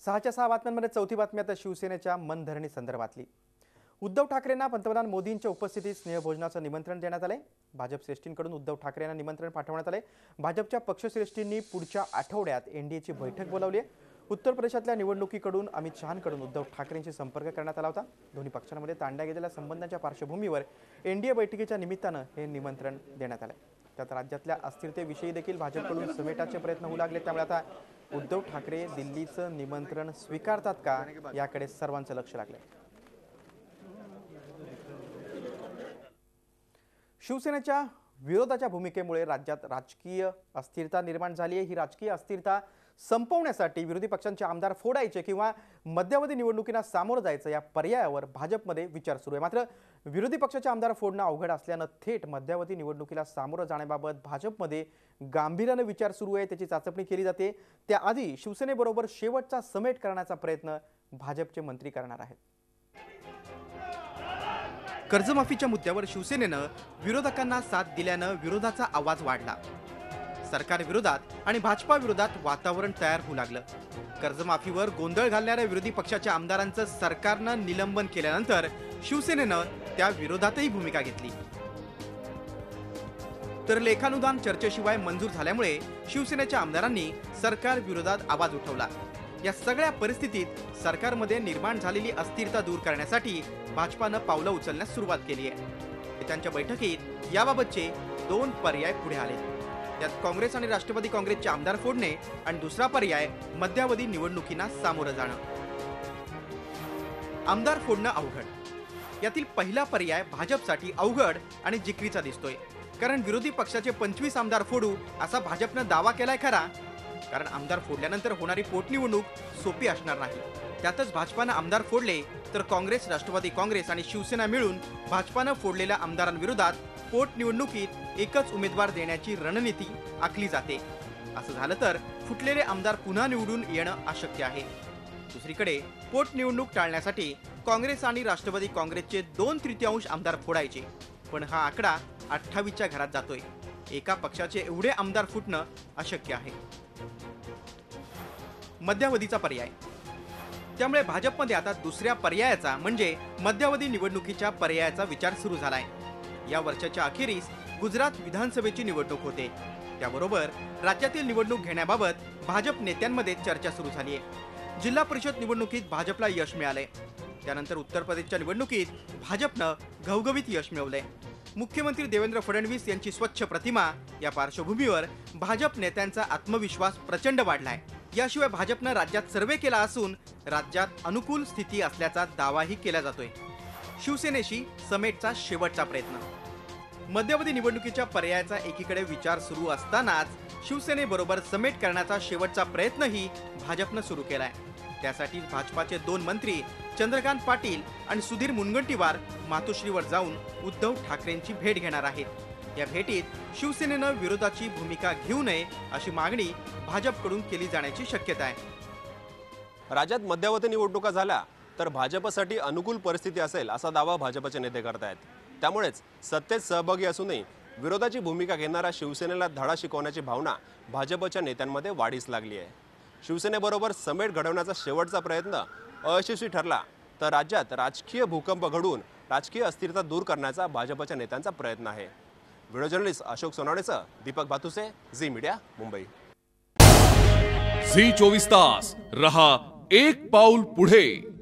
6च्या 6 बातम्यांमध्ये चौथी बातमी आता शिवसेनेच्या मनधरणी संदर्भातली। उद्धव ठाकरेंना पंतप्रधान मोदींच्या उपस्थितीत स्नेहभोजनाचं निमंत्रण देण्यात आले। भाजप श्रेष्ठींकडून उद्धव ठाकरेंना निमंत्रण पाठवण्यात आले। भाजपच्या पक्षश्रेष्ठींनी पुढच्या आठवड्यात एनडीएची बैठक बोलावली आहे। उत्तर प्रदेशातल्या निवडणुकीकडून अमित शहांकडून उद्धव ठाकरेंशी संपर्क करण्यात आला होता। दोन्ही पक्षांमध्ये ताणल्या गेलेल्या संबंधांच्या पार्श्वभूमीवर एनडीए बैठकीच्या निमित्तानं हे निमंत्रण देण्यात आले। त्यात राज्यातल्या अस्थिरतेविषयी देखील भाजपकडून समेटाचे प्रयत्न होऊ लागले। त्यामुळे आता उद्धव ठाकरे दिल्लीचं निमंत्रण स्वीकारतात का याकडे सर्वांचं लक्ष लागलंय। शिवसेनेच्या विरोधाच्या भूमिकेमुळे राज्यात राजकीय अस्थिरता निर्माण झाली आहे। ही राजकीय अस्थिरता संपवण्यासाठी विरोधी पक्षांचे आमदार फोडायचे किंवा मध्यावधी निवडणुकींना सामोरं जायचं या पर्यायावर भाजपमध्ये विचार सुरू आहे। मात्र विरोधी पक्षाचे आमदार फोडणं अवघड असल्यानं थेट मध्यावधी निवडणुकीला सामोरं जाण्याबाबत भाजपमध्ये गांभीर्याने विचार सुरू आहे, त्याची चाचपणी केली जाते। त्याआधी शिवसेनेबरोबर शेवटचा समेट करण्याचा प्रयत्न भाजपचे मंत्री करणार आहेत। कर्जमाफीच्या मुद्द्यावर शिवसेनेनं विरोधकांना साथ दिल्यानं विरोधाचा आवाज वाढला। सरकार विरोधात आणि भाजपा विरोधात वातावरण तयार होऊ लागलं। कर्जमाफीवर गोंधळ घालणाऱ्या विरोधी पक्षाच्या आमदारांचं सरकारनं निलंबन केल्यानंतर शिवसेनेनं त्या विरोधातही भूमिका घेतली। तर लेखानुदान चर्चेशिवाय मंजूर झाल्यामुळे शिवसेनेच्या आमदारांनी सरकार विरोधात आवाज उठवला। या सगळ्या परिस्थितीत सरकारमध्ये निर्माण झालेली अस्थिरता दूर करण्यासाठी भाजपानं पावलं उचलण्यास सुरुवात केली आहे। त्यांच्या बैठकीत याबाबतचे 2 पर्याय पुढे आले। त्यात काँग्रेस आणि राष्ट्रवादी काँग्रेसचे आमदार फोडणे आणि दुसरा पर्याय मध्यावधी निवडणुकींना सामोरं जाणं। आमदार फोडणं अवघड, यातील पहिला पर्याय भाजपसाठी अवघड आणि जिकरीचा दिसतोय। कारण विरोधी पक्षाचे 25 आमदार फोडू असा भाजपनं दावा केलाय खरा, कारण आमदार फोडल्यानंतर होणारी पोटनिवडणूक सोपी असणार नाही। त्यातच भाजपानं आमदार फोडले तर काँग्रेस, राष्ट्रवादी काँग्रेस आणि शिवसेना मिळून भाजपानं फोडलेल्या आमदारांविरोधात पोटनिवडणुकीत एकच उमेदवार देण्याची रणनीती आखली जाते। असं झालं तर फुटलेले आमदार पुन्हा निवडून येणं अशक्य आहे। दुसरीकडे पोटनिवडणूक टाळण्यासाठी काँग्रेस आणि राष्ट्रवादी काँग्रेसचे 2/3 आमदार फोडायचे, पण हा आकडा 28च्या घरात जातोय। एका पक्षाचे एवढे आमदार फुटणं अशक्य आहे। मध्यावधीचा पर्याय, त्यामुळे भाजपमध्ये आता दुसऱ्या पर्यायाचा म्हणजे मध्यावधी निवडणुकीच्या पर्यायाचा विचार सुरू झालाय। या वर्षाच्या अखेरीस गुजरात विधानसभेची निवडणूक होते। त्याबरोबर राज्यातील निवडणूक घेण्याबाबत भाजप नेत्यांमध्ये चर्चा सुरू झाली आहे। जिल्हा परिषद निवडणुकीत भाजपला यश मिळाले, त्यानंतर उत्तर प्रदेशच्या निवडणुकीत भाजपनं घवघवीत यश मिळवले। मुख्यमंत्री देवेंद्र फडणवीस यांची स्वच्छ प्रतिमा या पार्श्वभूमीवर भाजप नेत्यांचा आत्मविश्वास प्रचंड वाढलाय। याशिवाय भाजपनं राज्यात सर्वे केला असून राज्यात अनुकूल स्थिती असल्याचा दावाही केला जातोय। शिवसेनेशी समेटचा शेवटचा प्रयत्न, मध्यावधी निवडणुकीच्या पर्यायाचा एकीकडे विचार सुरू असतानाच शिवसेनेबरोबर समेट करण्याचा शेवटचा प्रयत्नही भाजपनं सुरू केलाय। त्यासाठी भाजपाचे 2 मंत्री चंद्रकांत पाटील आणि सुधीर मुनगंटीवार मातोश्रीवर जाऊन उद्धव ठाकरेंची भेट घेणार आहेत। या भेटीत शिवसेनेनं विरोधाची भूमिका घेऊ नये अशी मागणी भाजपकडून केली जाण्याची शक्यता आहे। राज्यात मध्यावधी निवडणुका झाल्या तर भाजपसाठी अनुकूल परिस्थिती असेल असा दावा भाजपचे नेते करतायत। त्यामुळेच सत्तेत सहभागी असूनही विरोधाची भूमिका घेणाऱ्या शिवसेनेला धडा शिकवण्याची भावना भाजपच्या नेत्यांमध्ये वाढीस लागली आहे। शिवसेनेबरोबर समेट घडवण्याचा शेवटचा प्रयत्न अयशस्वी ठरला तर राज्यात राजकीय भूकंप घडवून राजकीय अस्थिरता दूर करण्याचा भाजपच्या नेत्यांचा प्रयत्न आहे। व्हिडिओ जर्नलिस्ट अशोक सोनावणेसह Deepak Bhatuse, Zee media, Mumbai. Zee 24 Taas रहा एक पाऊल पुढे।